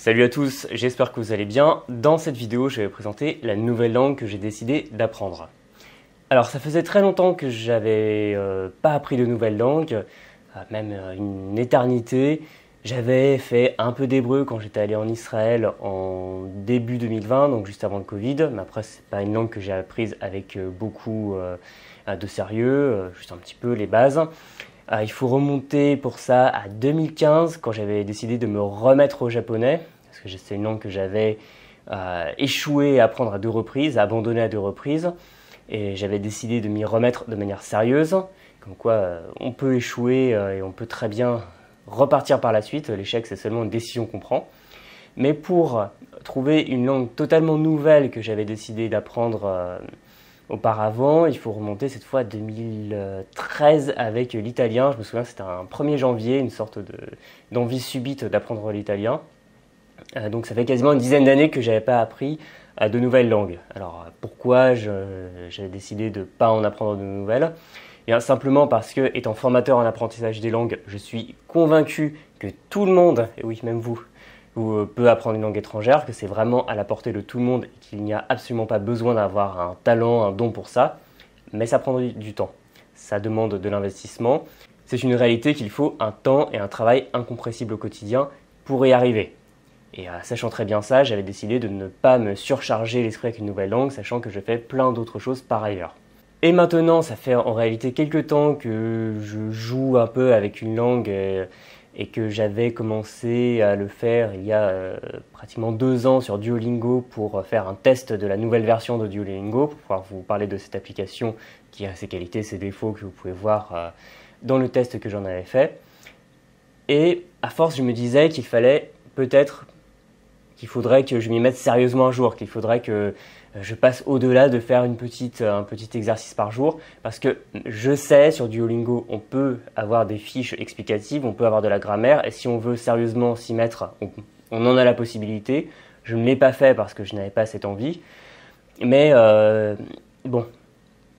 Salut à tous, j'espère que vous allez bien. Dans cette vidéo, je vais vous présenter la nouvelle langue que j'ai décidé d'apprendre. Alors, ça faisait très longtemps que j'avais pas appris de nouvelle langue, même une éternité. J'avais fait un peu d'hébreu quand j'étais allé en Israël en début 2020, donc juste avant le Covid. Mais après, c'est pas une langue que j'ai apprise avec beaucoup de sérieux, juste un petit peu les bases. Il faut remonter pour ça à 2015 quand j'avais décidé de me remettre au japonais, parce que c'est une langue que j'avais échoué à apprendre à 2 reprises, abandonné à 2 reprises, et j'avais décidé de m'y remettre de manière sérieuse, comme quoi on peut échouer et on peut très bien repartir par la suite. L'échec, c'est seulement une décision qu'on prend. Mais pour trouver une langue totalement nouvelle que j'avais décidé d'apprendre auparavant, il faut remonter cette fois à 2013 avec l'italien. Je me souviens, c'était un 1er janvier, une sorte d'envie subite d'apprendre l'italien. Donc ça fait quasiment une dizaine d'années que je n'avais pas appris de nouvelles langues. Alors pourquoi j'avais décidé de ne pas en apprendre de nouvelles? Et bien, simplement parce que, étant formateur en apprentissage des langues, je suis convaincu que tout le monde, et oui même vous peut apprendre une langue étrangère, que c'est vraiment à la portée de tout le monde et qu'il n'y a absolument pas besoin d'avoir un talent, un don pour ça, mais ça prend du temps, ça demande de l'investissement. C'est une réalité qu'il faut un temps et un travail incompressible au quotidien pour y arriver. Et sachant très bien ça, j'avais décidé de ne pas me surcharger l'esprit avec une nouvelle langue, sachant que je fais plein d'autres choses par ailleurs. Et maintenant, ça fait en réalité quelques temps que je joue un peu avec une langue et que j'avais commencé à le faire il y a pratiquement 2 ans sur Duolingo pour faire un test de la nouvelle version de Duolingo, pour pouvoir vous parler de cette application qui a ses qualités, ses défauts que vous pouvez voir dans le test que j'en avais fait. Et à force, je me disais qu'il fallait peut-être qu'il faudrait que je m'y mette sérieusement un jour, qu'il faudrait que je passe au-delà de faire un petit exercice par jour, parce que je sais, sur Duolingo, on peut avoir des fiches explicatives, on peut avoir de la grammaire, et si on veut sérieusement s'y mettre, on en a la possibilité. Je ne l'ai pas fait parce que je n'avais pas cette envie, mais bon,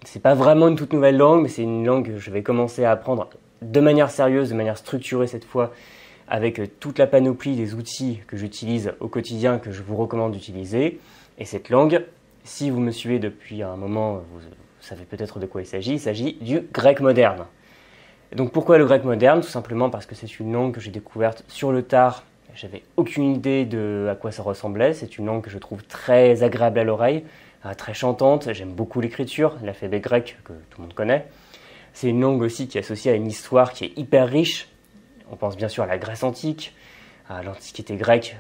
c'est pas vraiment une toute nouvelle langue, mais c'est une langue que je vais commencer à apprendre de manière sérieuse, de manière structurée cette fois, avec toute la panoplie des outils que j'utilise au quotidien, que je vous recommande d'utiliser. Et cette langue, si vous me suivez depuis un moment, vous savez peut-être de quoi il s'agit du grec moderne. Et donc pourquoi le grec moderne? Tout simplement parce que c'est une langue que j'ai découverte sur le tard. J'avais aucune idée de à quoi ça ressemblait. C'est une langue que je trouve très agréable à l'oreille, très chantante. J'aime beaucoup l'écriture, l'alphabet grec que tout le monde connaît. C'est une langue aussi qui est associée à une histoire qui est hyper riche. On pense bien sûr à la Grèce antique, à l'Antiquité grecque,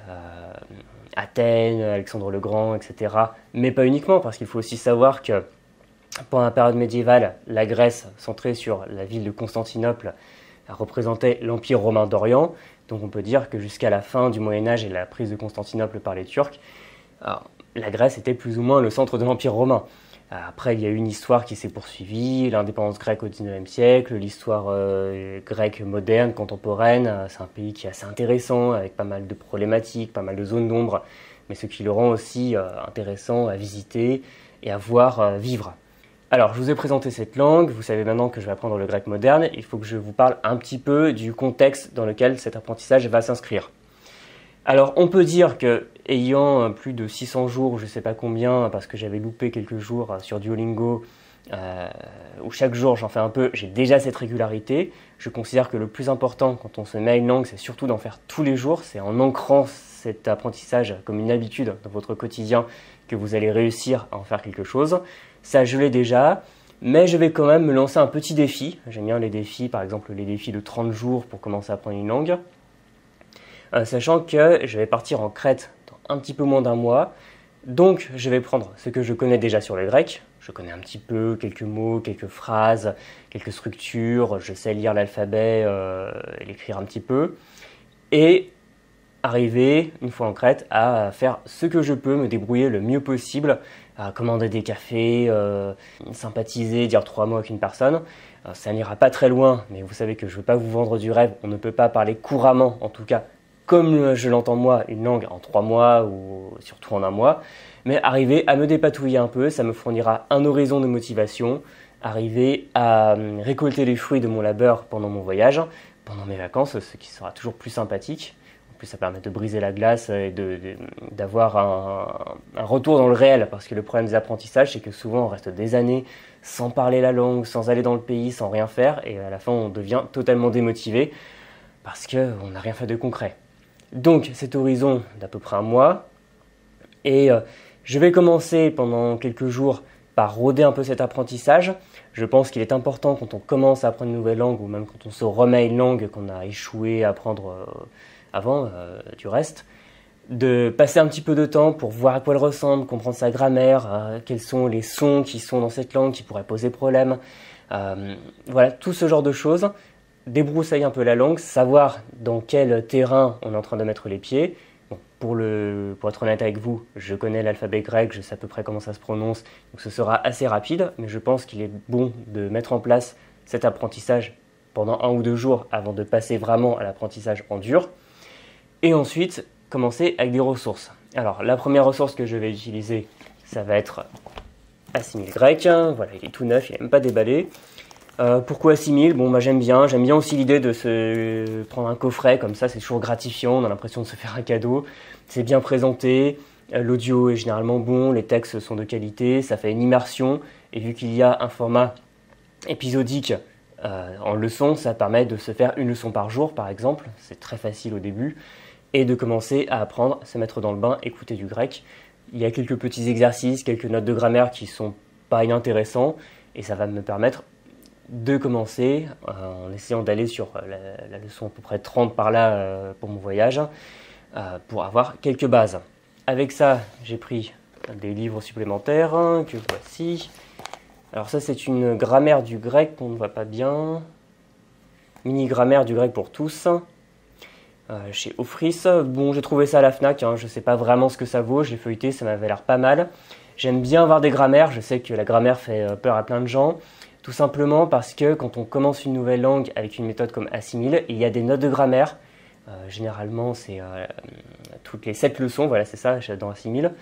Athènes, Alexandre le Grand, etc. Mais pas uniquement, parce qu'il faut aussi savoir que pendant la période médiévale, la Grèce, centrée sur la ville de Constantinople, représentait l'Empire romain d'Orient. Donc on peut dire que jusqu'à la fin du Moyen-Âge et la prise de Constantinople par les Turcs, la Grèce était plus ou moins le centre de l'Empire romain. Après, il y a eu une histoire qui s'est poursuivie, l'indépendance grecque au XIXe siècle, l'histoire grecque moderne, contemporaine. C'est un pays qui est assez intéressant, avec pas mal de problématiques, pas mal de zones d'ombre, mais ce qui le rend aussi intéressant à visiter et à voir vivre. Alors, je vous ai présenté cette langue, vous savez maintenant que je vais apprendre le grec moderne. Il faut que je vous parle un petit peu du contexte dans lequel cet apprentissage va s'inscrire. Alors, on peut dire que, ayant plus de 600 jours, je ne sais pas combien, parce que j'avais loupé quelques jours sur Duolingo, où chaque jour j'en fais un peu, j'ai déjà cette régularité. Je considère que le plus important quand on se met à une langue, c'est surtout d'en faire tous les jours. C'est en ancrant cet apprentissage comme une habitude dans votre quotidien que vous allez réussir à en faire quelque chose. Ça, je l'ai déjà, mais je vais quand même me lancer un petit défi. J'aime bien les défis, par exemple les défis de 30 jours pour commencer à apprendre une langue. Sachant que je vais partir en Crète dans un petit peu moins d'1 mois, donc je vais prendre ce que je connais déjà sur le grec, je connais un petit peu quelques mots, quelques phrases, quelques structures, je sais lire l'alphabet et l'écrire un petit peu, et arriver, une fois en Crète, à faire ce que je peux, me débrouiller le mieux possible, à commander des cafés, sympathiser, dire 3 mots avec une personne. Ça n'ira pas très loin, mais vous savez que je ne veux pas vous vendre du rêve, on ne peut pas parler couramment, en tout cas, comme je l'entends moi, une langue en 3 mois ou surtout en 1 mois, mais arriver à me dépatouiller un peu, ça me fournira un horizon de motivation, arriver à récolter les fruits de mon labeur pendant mon voyage, pendant mes vacances, ce qui sera toujours plus sympathique. plus, ça permet de briser la glace et d'avoir un retour dans le réel. Parce que le problème des apprentissages, c'est que souvent on reste des années sans parler la langue, sans aller dans le pays, sans rien faire. Et à la fin, on devient totalement démotivé parce qu'on n'a rien fait de concret. Donc, cet horizon d'à peu près un mois. Et je vais commencer pendant quelques jours par rôder un peu cet apprentissage. Je pense qu'il est important quand on commence à apprendre une nouvelle langue ou même quand on se remet à une langue qu'on a échoué à apprendre avant du reste, de passer un petit peu de temps pour voir à quoi elle ressemble, comprendre sa grammaire, quels sont les sons qui sont dans cette langue qui pourraient poser problème. Voilà, tout ce genre de choses. Débroussailler un peu la langue, savoir dans quel terrain on est en train de mettre les pieds. Bon, pour être honnête avec vous, je connais l'alphabet grec, je sais à peu près comment ça se prononce, donc ce sera assez rapide, mais je pense qu'il est bon de mettre en place cet apprentissage pendant 1 ou 2 jours avant de passer vraiment à l'apprentissage en dur. Et ensuite, commencer avec des ressources. Alors, la première ressource que je vais utiliser, ça va être Assimil grec. Voilà, il est tout neuf, il n'est même pas déballé. Pourquoi Assimil? Bon, j'aime bien aussi l'idée de se prendre un coffret comme ça, c'est toujours gratifiant, on a l'impression de se faire un cadeau. C'est bien présenté, l'audio est généralement bon, les textes sont de qualité, ça fait une immersion. Et vu qu'il y a un format épisodique en leçon, ça permet de se faire une leçon par jour, par exemple. C'est très facile au début. Et de commencer à apprendre, se mettre dans le bain, écouter du grec. Il y a quelques petits exercices, quelques notes de grammaire qui sont pas inintéressants. Et ça va me permettre de commencer en essayant d'aller sur la leçon à peu près 30 par là pour mon voyage, pour avoir quelques bases. Avec ça, j'ai pris des livres supplémentaires que voici. Alors ça, c'est une grammaire du grec qu'on ne voit pas bien. Mini-grammaire du grec pour tous. Chez Ofris. Bon, j'ai trouvé ça à la Fnac, je ne sais pas vraiment ce que ça vaut, je l'ai feuilleté, ça m'avait l'air pas mal. J'aime bien avoir des grammaires, je sais que la grammaire fait peur à plein de gens, tout simplement parce que quand on commence une nouvelle langue avec une méthode comme Assimil, il y a des notes de grammaire, généralement c'est toutes les 7 leçons, voilà c'est ça dans Assimil.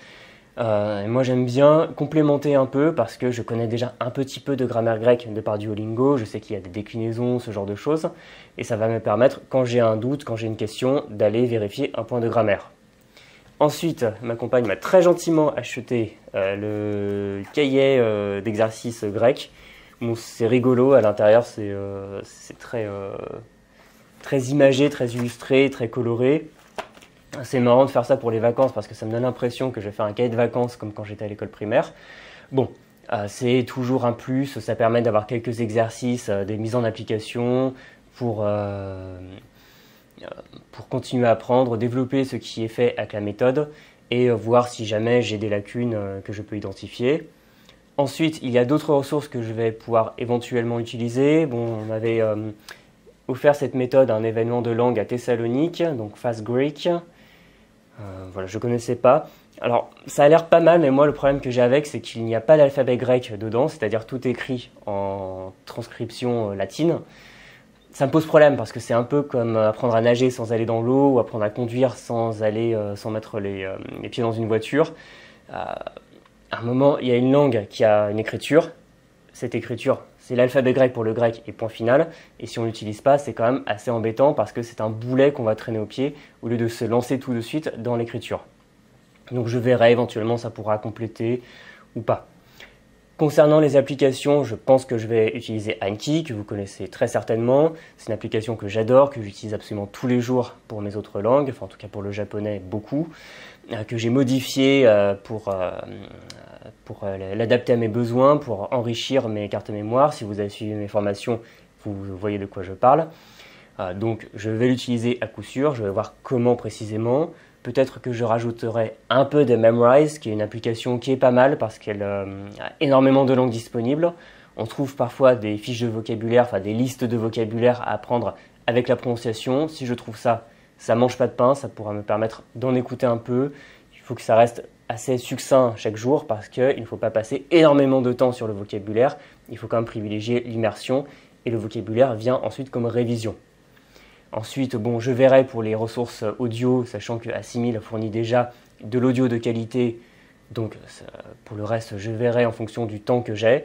Et moi j'aime bien complémenter un peu parce que je connais déjà un petit peu de grammaire grecque de par Duolingo, je sais qu'il y a des déclinaisons, ce genre de choses, et ça va me permettre, quand j'ai un doute, quand j'ai une question, d'aller vérifier un point de grammaire. Ensuite, ma compagne m'a très gentiment acheté le cahier d'exercices grec. Bon, c'est rigolo, à l'intérieur c'est très imagé, très illustré, très coloré. C'est marrant de faire ça pour les vacances parce que ça me donne l'impression que je vais faire un cahier de vacances comme quand j'étais à l'école primaire. Bon, c'est toujours un plus, ça permet d'avoir quelques exercices, des mises en application pour continuer à apprendre, développer ce qui est fait avec la méthode et voir si jamais j'ai des lacunes que je peux identifier. Ensuite, il y a d'autres ressources que je vais pouvoir éventuellement utiliser. Bon, on m'avait offert cette méthode à un événement de langue à Thessalonique, donc Fast Greek. Voilà, je ne connaissais pas. Alors, ça a l'air pas mal, mais moi, le problème que j'ai avec, c'est qu'il n'y a pas d'alphabet grec dedans, c'est-à-dire tout écrit en transcription latine. Ça me pose problème parce que c'est un peu comme apprendre à nager sans aller dans l'eau ou apprendre à conduire sans mettre les pieds dans une voiture. À un moment, il y a une langue qui a une écriture. Cette écriture, c'est l'alphabet grec pour le grec et point final. Et si on ne l'utilise pas, c'est quand même assez embêtant parce que c'est un boulet qu'on va traîner au pied au lieu de se lancer tout de suite dans l'écriture. Donc je verrai éventuellement, ça pourra compléter ou pas. Concernant les applications, je pense que je vais utiliser Anki, que vous connaissez très certainement. C'est une application que j'adore, que j'utilise absolument tous les jours pour mes autres langues, enfin en tout cas pour le japonais beaucoup, que j'ai modifié pour l'adapter à mes besoins, pour enrichir mes cartes mémoire. Si vous avez suivi mes formations, vous voyez de quoi je parle. Donc je vais l'utiliser à coup sûr, je vais voir comment précisément. Peut-être que je rajouterai un peu de Memrise, qui est une application qui est pas mal parce qu'elle a énormément de langues disponibles. On trouve parfois des fiches de vocabulaire, enfin des listes de vocabulaire à apprendre avec la prononciation. Si je trouve ça, ça mange pas de pain, ça pourra me permettre d'en écouter un peu. Il faut que ça reste assez succinct chaque jour parce qu'il ne faut pas passer énormément de temps sur le vocabulaire. Il faut quand même privilégier l'immersion et le vocabulaire vient ensuite comme révision. Ensuite, bon, je verrai pour les ressources audio, sachant que Assimil fournit déjà de l'audio de qualité. Donc, pour le reste, je verrai en fonction du temps que j'ai.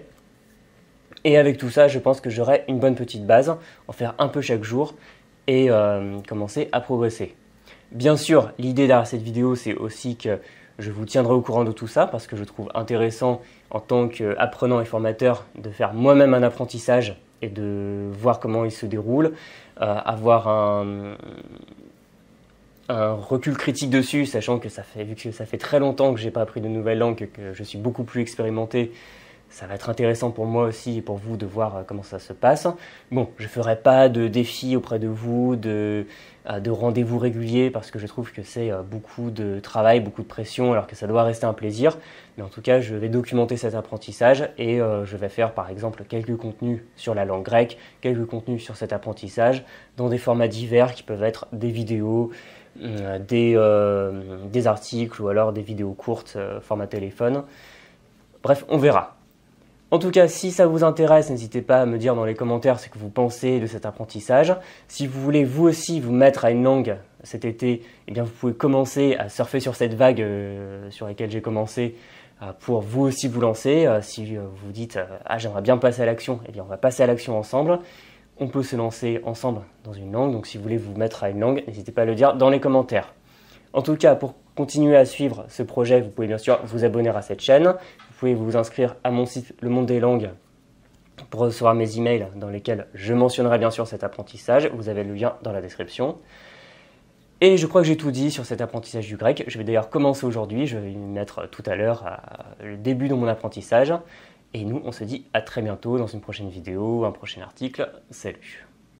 Et avec tout ça, je pense que j'aurai une bonne petite base, en faire un peu chaque jour et commencer à progresser. Bien sûr, l'idée derrière cette vidéo, c'est aussi que je vous tiendrai au courant de tout ça parce que je trouve intéressant en tant qu'apprenant et formateur de faire moi-même un apprentissage et de voir comment il se déroule, avoir un recul critique dessus, sachant que vu que ça fait très longtemps que j'ai pas appris de nouvelles langues, que je suis beaucoup plus expérimenté, ça va être intéressant pour moi aussi et pour vous de voir comment ça se passe. Bon, je ferai pas de défis auprès de vous, de rendez-vous réguliers, parce que je trouve que c'est beaucoup de travail, beaucoup de pression, alors que ça doit rester un plaisir. Mais en tout cas, je vais documenter cet apprentissage et je vais faire par exemple quelques contenus sur la langue grecque, quelques contenus sur cet apprentissage, dans des formats divers qui peuvent être des vidéos, des articles ou alors des vidéos courtes format téléphone. Bref, on verra. En tout cas, si ça vous intéresse, n'hésitez pas à me dire dans les commentaires ce que vous pensez de cet apprentissage. Si vous voulez vous aussi vous mettre à une langue cet été, eh bien vous pouvez commencer à surfer sur cette vague sur laquelle j'ai commencé pour vous aussi vous lancer. Si vous dites « Ah, j'aimerais bien passer à l'action », eh bien on va passer à l'action ensemble. On peut se lancer ensemble dans une langue, donc si vous voulez vous mettre à une langue, n'hésitez pas à le dire dans les commentaires. En tout cas, pour continuer à suivre ce projet, vous pouvez bien sûr vous abonner à cette chaîne. Vous pouvez vous inscrire à mon site Le Monde des Langues pour recevoir mes emails dans lesquels je mentionnerai bien sûr cet apprentissage. Vous avez le lien dans la description. Et je crois que j'ai tout dit sur cet apprentissage du grec. Je vais d'ailleurs commencer aujourd'hui. Je vais me mettre tout à l'heure le début de mon apprentissage. Et nous, on se dit à très bientôt dans une prochaine vidéo, un prochain article. Salut!